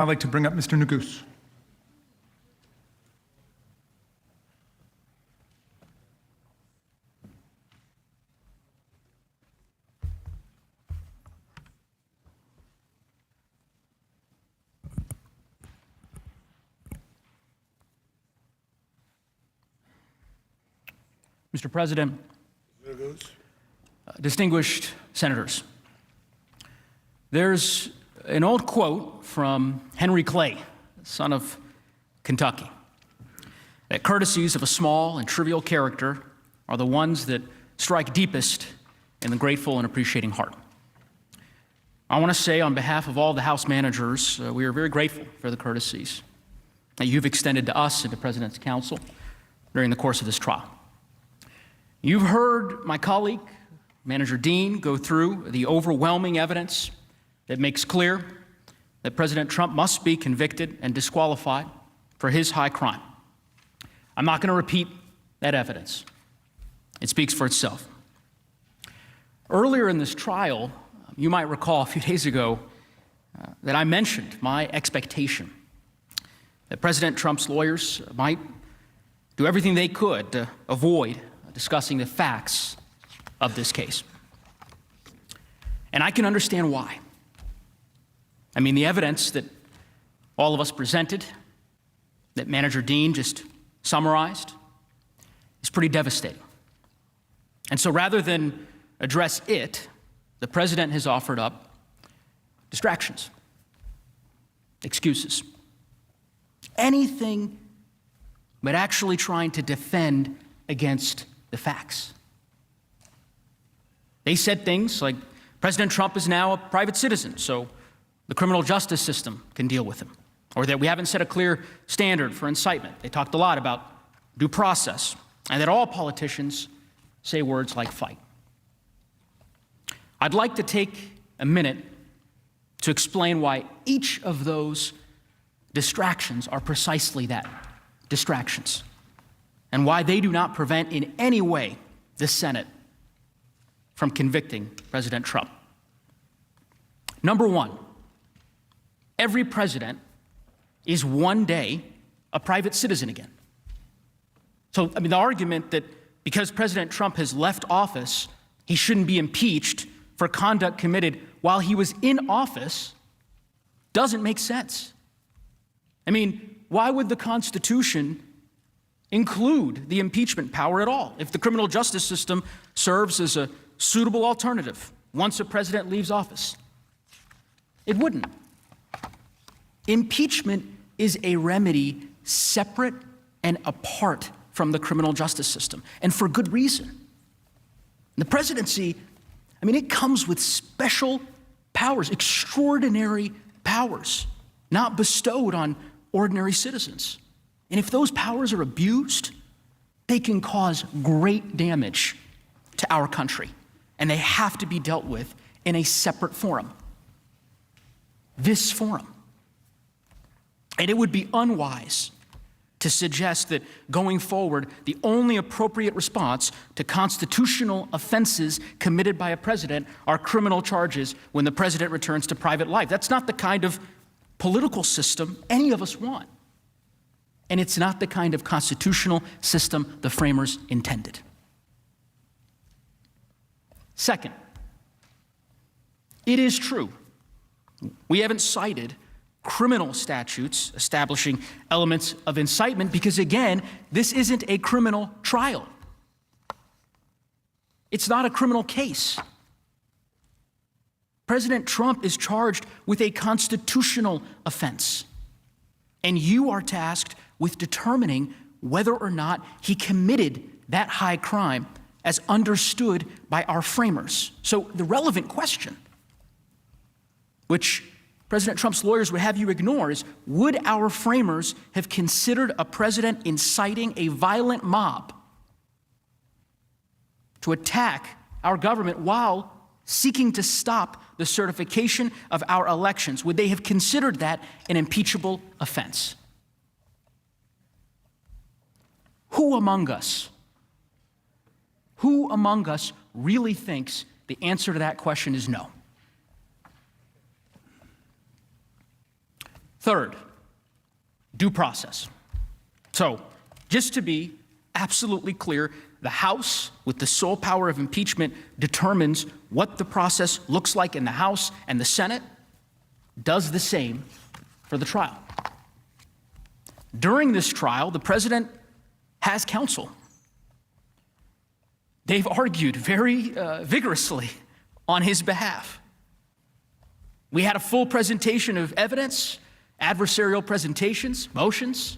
I'd like to bring up Mr. Neguse. Mr. President, distinguished senators, there's an old quote from Henry Clay, son of Kentucky, that courtesies of a small and trivial character are the ones that strike deepest in the grateful and appreciating heart. I want to say on behalf of all the House managers, we are very grateful for the courtesies that you've extended to us and to President's counsel during the course of this trial. You've heard my colleague, Manager Dean, go through the overwhelming evidence that makes clear that President Trump must be convicted and disqualified for his high crime. I'm not going to repeat that evidence. It speaks for itself. Earlier in this trial, you might recall a few days ago that I mentioned my expectation that President Trump's lawyers might do everything they could to avoid discussing the facts of this case. And I can understand why. I mean, the evidence that all of us presented, that Manager Dean just summarized, is pretty devastating. And so rather than address it, the President has offered up distractions, excuses, anything but actually trying to defend against the facts. They said things like, President Trump is now a private citizen, so the criminal justice system can deal with him, or that we haven't set a clear standard for incitement. They talked a lot about due process, and that all politicians say words like fight. I'd like to take a minute to explain why each of those distractions are precisely that, distractions, and why they do not prevent in any way the Senate from convicting President Trump. Number one, every president is one day a private citizen again. So, the argument that because President Trump has left office, he shouldn't be impeached for conduct committed while he was in office doesn't make sense. Why would the Constitution include the impeachment power at all if the criminal justice system serves as a suitable alternative once a president leaves office? It wouldn't. Impeachment is a remedy separate and apart from the criminal justice system, and for good reason. The presidency, it comes with special powers, extraordinary powers, not bestowed on ordinary citizens. And if those powers are abused, they can cause great damage to our country, and they have to be dealt with in a separate forum. This forum. And it would be unwise to suggest that going forward, the only appropriate response to constitutional offenses committed by a president are criminal charges when the president returns to private life. That's not the kind of political system any of us want. And it's not the kind of constitutional system the framers intended. Second, it is true, we haven't cited criminal statutes establishing elements of incitement because, again, this isn't a criminal trial. It's not a criminal case. President Trump is charged with a constitutional offense, and you are tasked with determining whether or not he committed that high crime as understood by our framers. So the relevant question, which President Trump's lawyers would have you ignore, is would our framers have considered a president inciting a violent mob to attack our government while seeking to stop the certification of our elections? Would they have considered that an impeachable offense? Who among us really thinks the answer to that question is no? Third, due process. So, just to be absolutely clear, the House, with the sole power of impeachment, determines what the process looks like in the House, and the Senate does the same for the trial. During this trial, the president has counsel. They've argued very vigorously on his behalf. We had a full presentation of evidence, adversarial presentations, motions.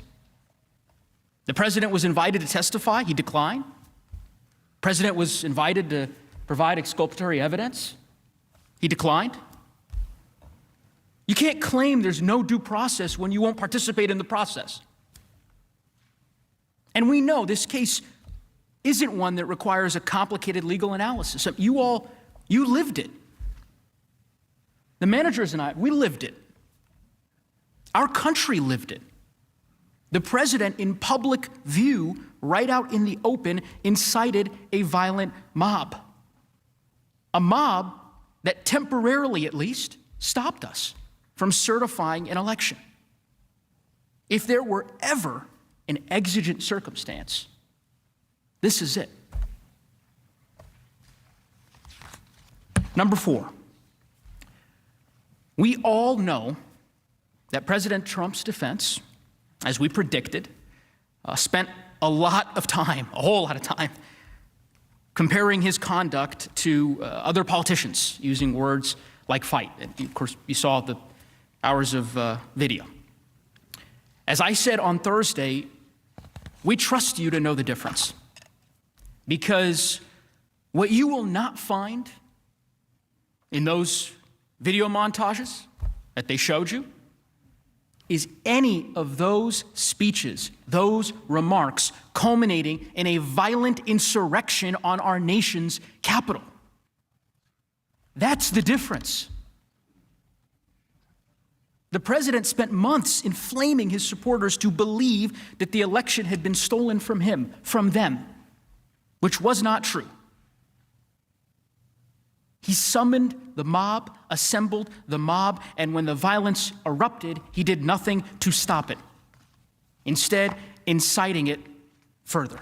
The president was invited to testify. He declined. The president was invited to provide exculpatory evidence. He declined. You can't claim there's no due process when you won't participate in the process. And we know this case isn't one that requires a complicated legal analysis. You lived it. The managers and I, we lived it. Our country lived it. The president, in public view, right out in the open, incited a violent mob. A mob that temporarily, at least, stopped us from certifying an election. If there were ever an exigent circumstance, this is it. Number 4, we all know that President Trump's defense, as we predicted, spent a lot of time, a whole lot of time, comparing his conduct to other politicians, using words like fight. And of course, you saw the hours of video. As I said on Thursday, we trust you to know the difference. Because what you will not find in those video montages that they showed you is any of those speeches, those remarks culminating in a violent insurrection on our nation's capital. That's the difference. The president spent months inflaming his supporters to believe that the election had been stolen from him, from them, which was not true. He summoned the mob, assembled the mob, and when the violence erupted, he did nothing to stop it, instead inciting it further.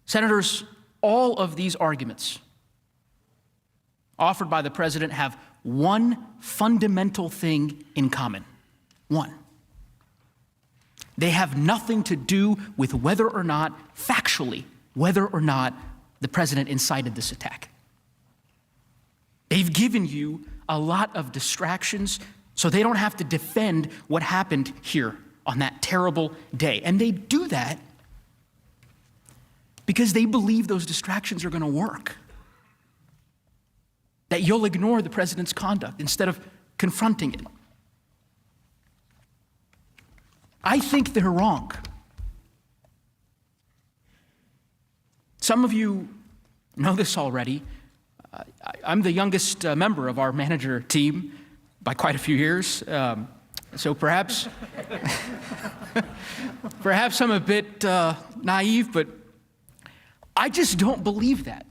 Senators, all of these arguments offered by the president have one fundamental thing in common. One. They have nothing to do with whether or not, factually, whether or not the president incited this attack. They've given you a lot of distractions so they don't have to defend what happened here on that terrible day. And they do that because they believe those distractions are going to work. That you'll ignore the president's conduct instead of confronting it. I think they're wrong. Some of you know this already. I'm the youngest member of our manager team by quite a few years. So perhaps I'm a bit naive, but I just don't believe that.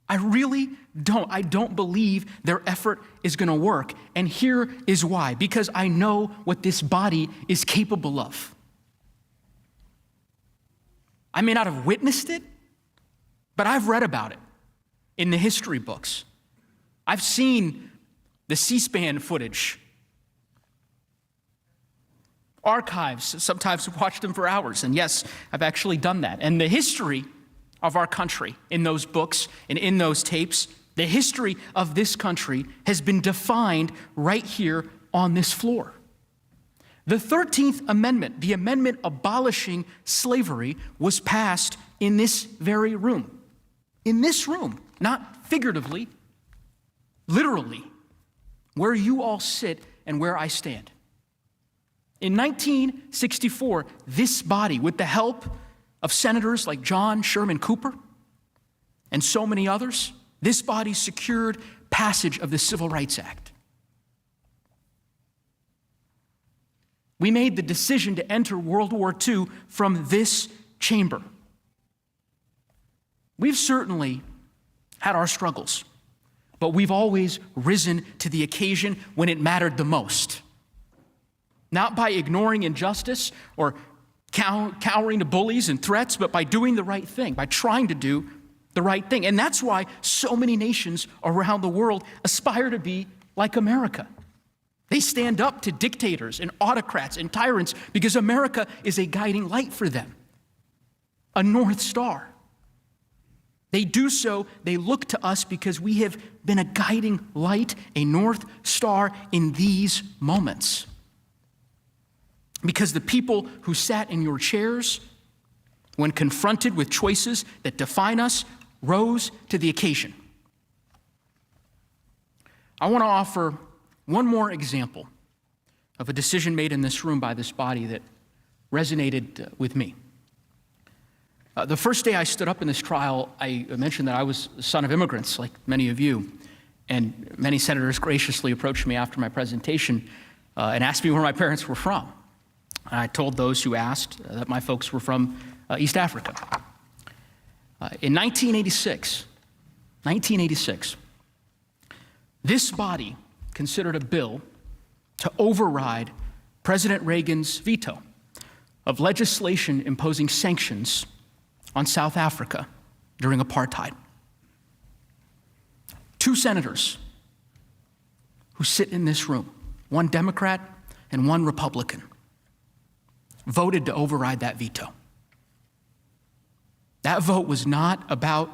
I really don't. I don't believe their effort is going to work. And here is why. Because I know what this body is capable of. I may not have witnessed it, but I've read about it in the history books. I've seen the C-SPAN footage, archives. Sometimes I've watched them for hours. And yes, I've actually done that. And the history of our country in those books and in those tapes, the history of this country has been defined right here on this floor. The 13th Amendment, the amendment abolishing slavery, was passed in this very room. In this room, not figuratively, literally, where you all sit and where I stand. In 1964, this body, with the help of senators like John Sherman Cooper and so many others, this body secured passage of the Civil Rights Act. We made the decision to enter World War II from this chamber. We've certainly had our struggles, but we've always risen to the occasion when it mattered the most. Not by ignoring injustice or cowering to bullies and threats, but by doing the right thing, by trying to do the right thing. And that's why so many nations around the world aspire to be like America. They stand up to dictators and autocrats and tyrants because America is a guiding light for them, a North Star. They do so, they look to us because we have been a guiding light, a North Star in these moments. Because the people who sat in your chairs, when confronted with choices that define us, rose to the occasion. I want to offer one more example of a decision made in this room by this body that resonated with me. The first day I stood up in this trial, I mentioned that I was the son of immigrants, like many of you, and many senators graciously approached me after my presentation and asked me where my parents were from. And I told those who asked that my folks were from East Africa. In 1986, this body considered a bill to override President Reagan's veto of legislation imposing sanctions on South Africa during apartheid. 2 senators who sit in this room, one Democrat and one Republican, voted to override that veto. That vote was not about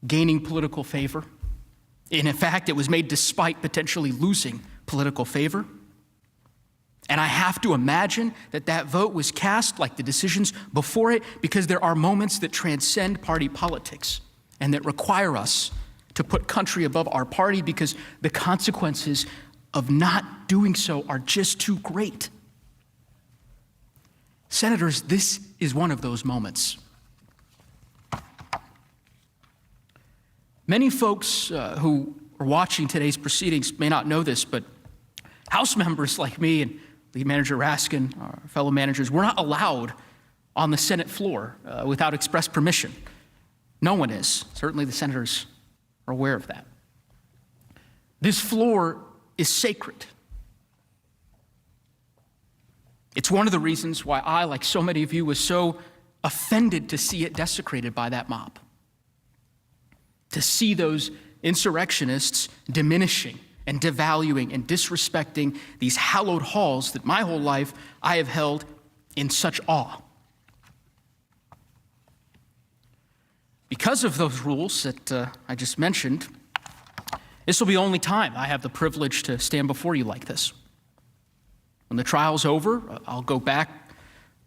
gaining political favor. And in fact, it was made despite potentially losing political favor. And I have to imagine that that vote was cast like the decisions before it because there are moments that transcend party politics and that require us to put country above our party because the consequences of not doing so are just too great. Senators, this is one of those moments. Many folks who are watching today's proceedings may not know this, but House members like me and Lead Manager Raskin, our fellow managers, we're not allowed on the Senate floor without express permission. No one is. Certainly the senators are aware of that. This floor is sacred. It's one of the reasons why I, like so many of you, was so offended to see it desecrated by that mob. To see those insurrectionists diminishing and devaluing and disrespecting these hallowed halls that my whole life I have held in such awe. Because of those rules that I just mentioned, this will be the only time I have the privilege to stand before you like this. When the trial's over, I'll go back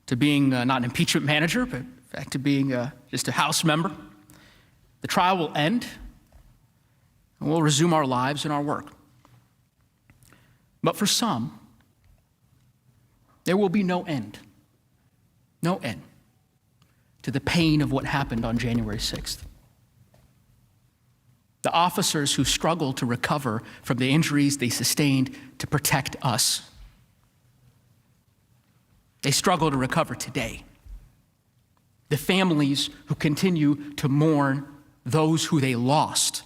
to being not an impeachment manager, but back to being just a House member. The trial will end, and we'll resume our lives and our work. But for some, there will be no end to the pain of what happened on January 6th. The officers who struggled to recover from the injuries they sustained to protect us, they struggle to recover today. The families who continue to mourn those who they lost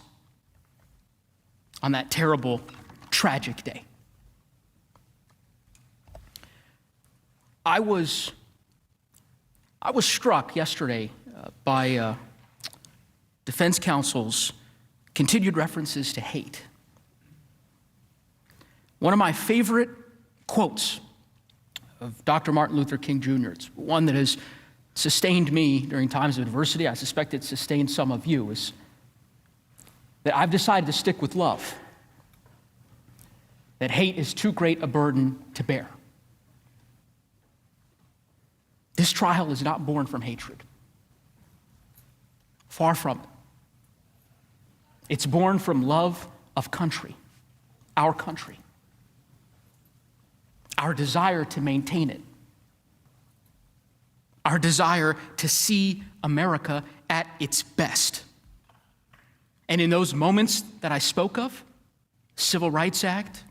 on that terrible, tragic day. I was struck yesterday by defense counsel's continued references to hate. One of my favorite quotes of Dr. Martin Luther King Jr., it's one that has sustained me during times of adversity, I suspect it sustained some of you, is that I've decided to stick with love, that hate is too great a burden to bear. This trial is not born from hatred. Far from it. It's born from love of country, our country, our desire to maintain it, our desire to see America at its best. And in those moments that I spoke of, Civil Rights Act,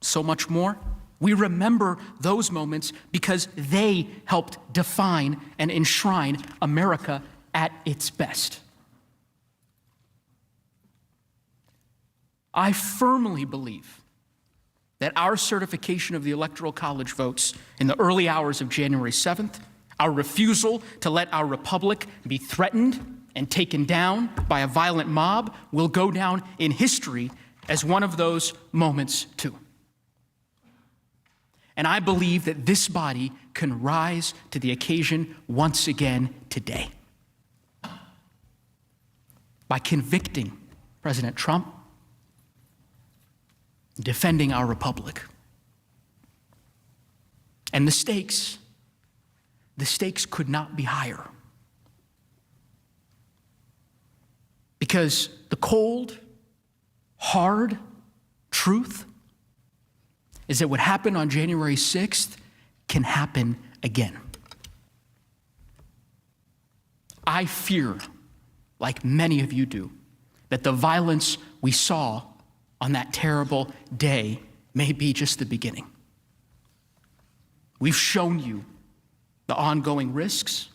so much more, we remember those moments because they helped define and enshrine America at its best. I firmly believe that our certification of the Electoral College votes in the early hours of January 7th, our refusal to let our republic be threatened and taken down by a violent mob, will go down in history as one of those moments too. And I believe that this body can rise to the occasion once again today by convicting President Trump, defending our republic. And the stakes could not be higher. Because the cold, hard truth is that what happened on January 6th can happen again. I fear, like many of you do, that the violence we saw on that terrible day may be just the beginning. We've shown you the ongoing risks,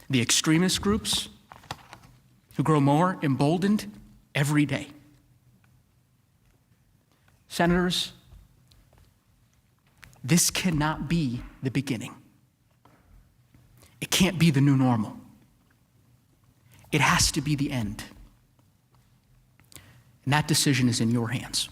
the extremist groups who grow more emboldened every day. Senators, this cannot be the beginning. It can't be the new normal. It has to be the end. And that decision is in your hands.